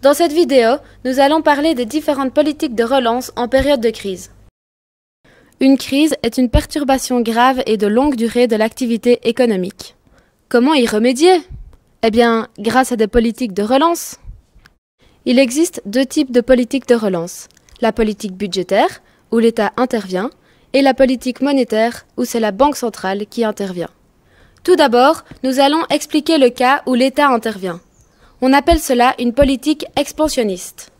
Dans cette vidéo, nous allons parler des différentes politiques de relance en période de crise. Une crise est une perturbation grave et de longue durée de l'activité économique. Comment y remédier? Eh bien, grâce à des politiques de relance. Il existe deux types de politiques de relance. La politique budgétaire, où l'État intervient, et la politique monétaire, où c'est la Banque centrale qui intervient. Tout d'abord, nous allons expliquer le cas où l'État intervient. On appelle cela une politique expansionniste.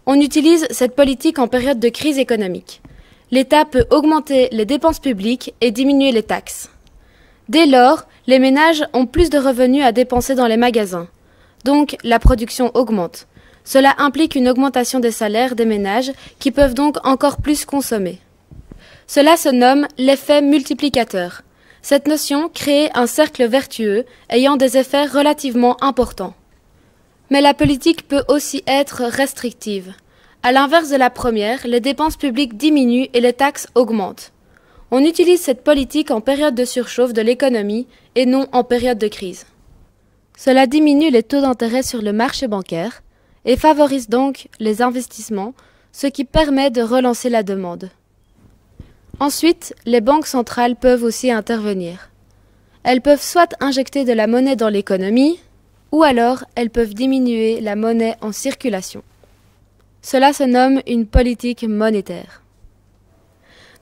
On utilise cette politique en période de crise économique. L'État peut augmenter les dépenses publiques et diminuer les taxes. Dès lors, les ménages ont plus de revenus à dépenser dans les magasins. Donc, la production augmente. Cela implique une augmentation des salaires des ménages qui peuvent donc encore plus consommer. Cela se nomme l'effet multiplicateur. Cette notion crée un cercle vertueux ayant des effets relativement importants. Mais la politique peut aussi être restrictive. À l'inverse de la première, les dépenses publiques diminuent et les taxes augmentent. On utilise cette politique en période de surchauffe de l'économie et non en période de crise. Cela diminue les taux d'intérêt sur le marché bancaire et favorise donc les investissements, ce qui permet de relancer la demande. Ensuite, les banques centrales peuvent aussi intervenir. Elles peuvent soit injecter de la monnaie dans l'économie, ou alors elles peuvent diminuer la monnaie en circulation. Cela se nomme une politique monétaire.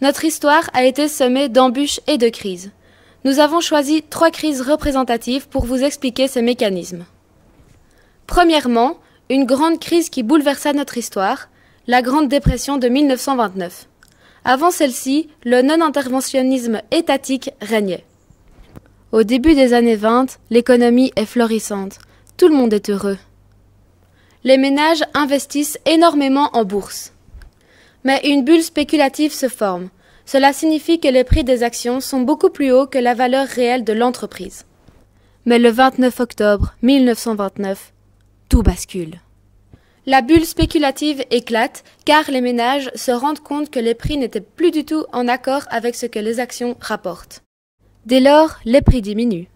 Notre histoire a été semée d'embûches et de crises. Nous avons choisi 3 crises représentatives pour vous expliquer ces mécanismes. Premièrement, une grande crise qui bouleversa notre histoire, la Grande Dépression de 1929. Avant celle-ci, le non-interventionnisme étatique régnait. Au début des années 20, l'économie est florissante. Tout le monde est heureux. Les ménages investissent énormément en bourse. Mais une bulle spéculative se forme. Cela signifie que les prix des actions sont beaucoup plus hauts que la valeur réelle de l'entreprise. Mais le 29 octobre 1929, tout bascule. La bulle spéculative éclate car les ménages se rendent compte que les prix n'étaient plus du tout en accord avec ce que les actions rapportent. Dès lors, les prix diminuent.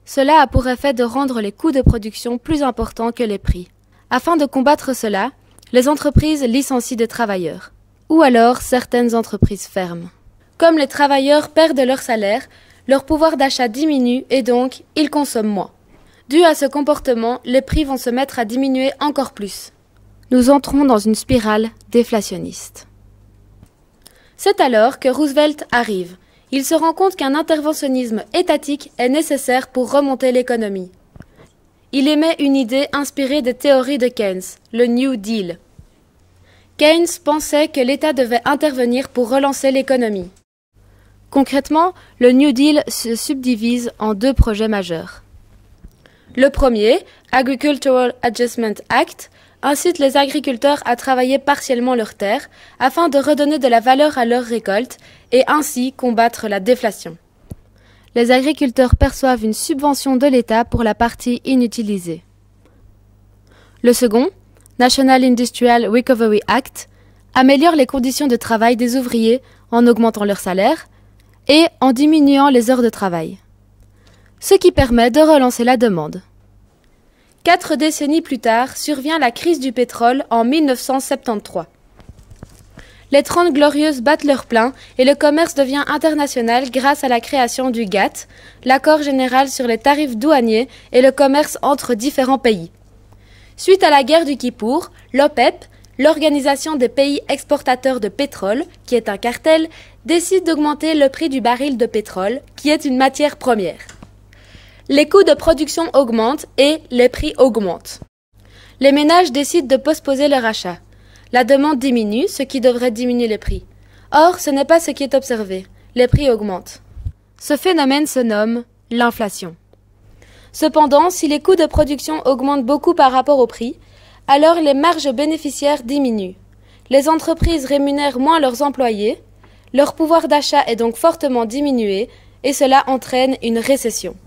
Cela a pour effet de rendre les coûts de production plus importants que les prix. Afin de combattre cela, les entreprises licencient des travailleurs. Ou alors, certaines entreprises ferment. Comme les travailleurs perdent leur salaire, leur pouvoir d'achat diminue et donc, ils consomment moins. Dû à ce comportement, les prix vont se mettre à diminuer encore plus. Nous entrons dans une spirale déflationniste. C'est alors que Roosevelt arrive. Il se rend compte qu'un interventionnisme étatique est nécessaire pour remonter l'économie. Il émet une idée inspirée des théories de Keynes, le New Deal. Keynes pensait que l'État devait intervenir pour relancer l'économie. Concrètement, le New Deal se subdivise en 2 projets majeurs. Le premier, Agricultural Adjustment Act, incite les agriculteurs à travailler partiellement leurs terres afin de redonner de la valeur à leurs récoltes et ainsi combattre la déflation. Les agriculteurs perçoivent une subvention de l'État pour la partie inutilisée. Le second, National Industrial Recovery Act, améliore les conditions de travail des ouvriers en augmentant leur salaire et en diminuant les heures de travail, ce qui permet de relancer la demande. 4 décennies plus tard, survient la crise du pétrole en 1973. Les 30 glorieuses battent leur plein et le commerce devient international grâce à la création du GATT, l'accord général sur les tarifs douaniers et le commerce entre différents pays. Suite à la guerre du Kippour, l'OPEP, l'Organisation des pays exportateurs de pétrole, qui est un cartel, décide d'augmenter le prix du baril de pétrole, qui est une matière première. Les coûts de production augmentent et les prix augmentent. Les ménages décident de postposer leur achat. La demande diminue, ce qui devrait diminuer les prix. Or, ce n'est pas ce qui est observé. Les prix augmentent. Ce phénomène se nomme l'inflation. Cependant, si les coûts de production augmentent beaucoup par rapport aux prix, alors les marges bénéficiaires diminuent. Les entreprises rémunèrent moins leurs employés, leur pouvoir d'achat est donc fortement diminué et cela entraîne une récession.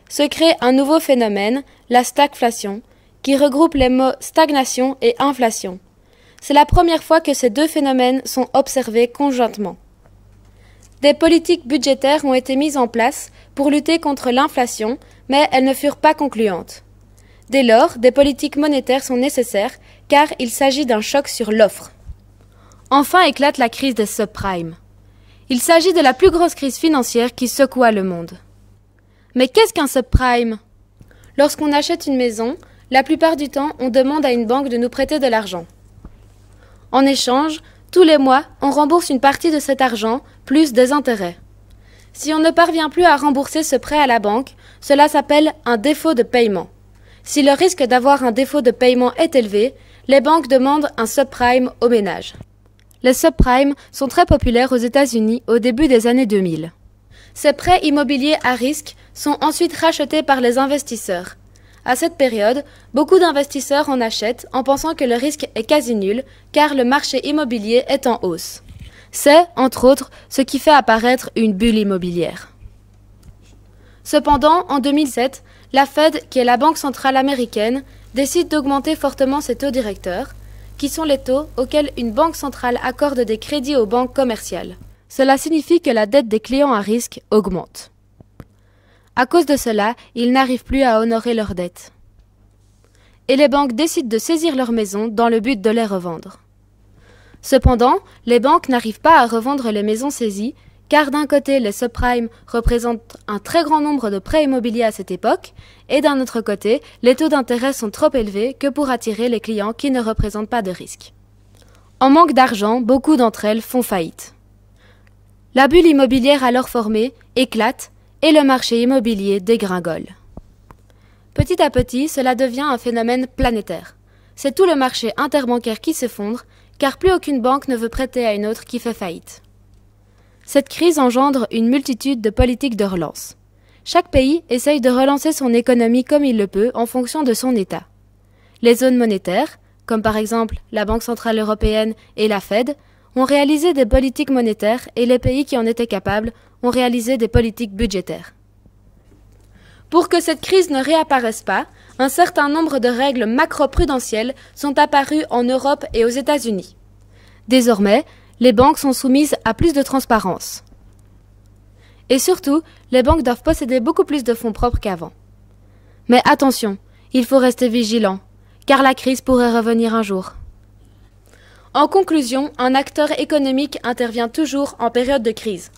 Se crée un nouveau phénomène, la stagflation, qui regroupe les mots stagnation et inflation. C'est la première fois que ces 2 phénomènes sont observés conjointement. Des politiques budgétaires ont été mises en place pour lutter contre l'inflation, mais elles ne furent pas concluantes. Dès lors, des politiques monétaires sont nécessaires car il s'agit d'un choc sur l'offre. Enfin éclate la crise des subprimes. Il s'agit de la plus grosse crise financière qui secoua le monde. Mais qu'est-ce qu'un subprime? Lorsqu'on achète une maison, la plupart du temps, on demande à une banque de nous prêter de l'argent. En échange, tous les mois, on rembourse une partie de cet argent, plus des intérêts. Si on ne parvient plus à rembourser ce prêt à la banque, cela s'appelle un défaut de paiement. Si le risque d'avoir un défaut de paiement est élevé, les banques demandent un subprime aux ménages. Les subprimes sont très populaires aux États-Unis au début des années 2000. Ces prêts immobiliers à risque sont ensuite rachetés par les investisseurs. À cette période, beaucoup d'investisseurs en achètent en pensant que le risque est quasi nul car le marché immobilier est en hausse. C'est, entre autres, ce qui fait apparaître une bulle immobilière. Cependant, en 2007, la Fed, qui est la banque centrale américaine, décide d'augmenter fortement ses taux directeurs, qui sont les taux auxquels une banque centrale accorde des crédits aux banques commerciales. Cela signifie que la dette des clients à risque augmente. À cause de cela, ils n'arrivent plus à honorer leurs dettes. Et les banques décident de saisir leurs maisons dans le but de les revendre. Cependant, les banques n'arrivent pas à revendre les maisons saisies, car d'un côté, les subprimes représentent un très grand nombre de prêts immobiliers à cette époque, et d'un autre côté, les taux d'intérêt sont trop élevés que pour attirer les clients qui ne représentent pas de risque. En manque d'argent, beaucoup d'entre elles font faillite. La bulle immobilière alors formée éclate et le marché immobilier dégringole. Petit à petit, cela devient un phénomène planétaire. C'est tout le marché interbancaire qui s'effondre, car plus aucune banque ne veut prêter à une autre qui fait faillite. Cette crise engendre une multitude de politiques de relance. Chaque pays essaye de relancer son économie comme il le peut en fonction de son état. Les zones monétaires, comme par exemple la Banque centrale européenne et la Fed, ont réalisé des politiques monétaires et les pays qui en étaient capables ont réalisé des politiques budgétaires. Pour que cette crise ne réapparaisse pas, un certain nombre de règles macro-prudentielles sont apparues en Europe et aux États-Unis. Désormais, les banques sont soumises à plus de transparence. Et surtout, les banques doivent posséder beaucoup plus de fonds propres qu'avant. Mais attention, il faut rester vigilant, car la crise pourrait revenir un jour. En conclusion, un acteur économique intervient toujours en période de crise.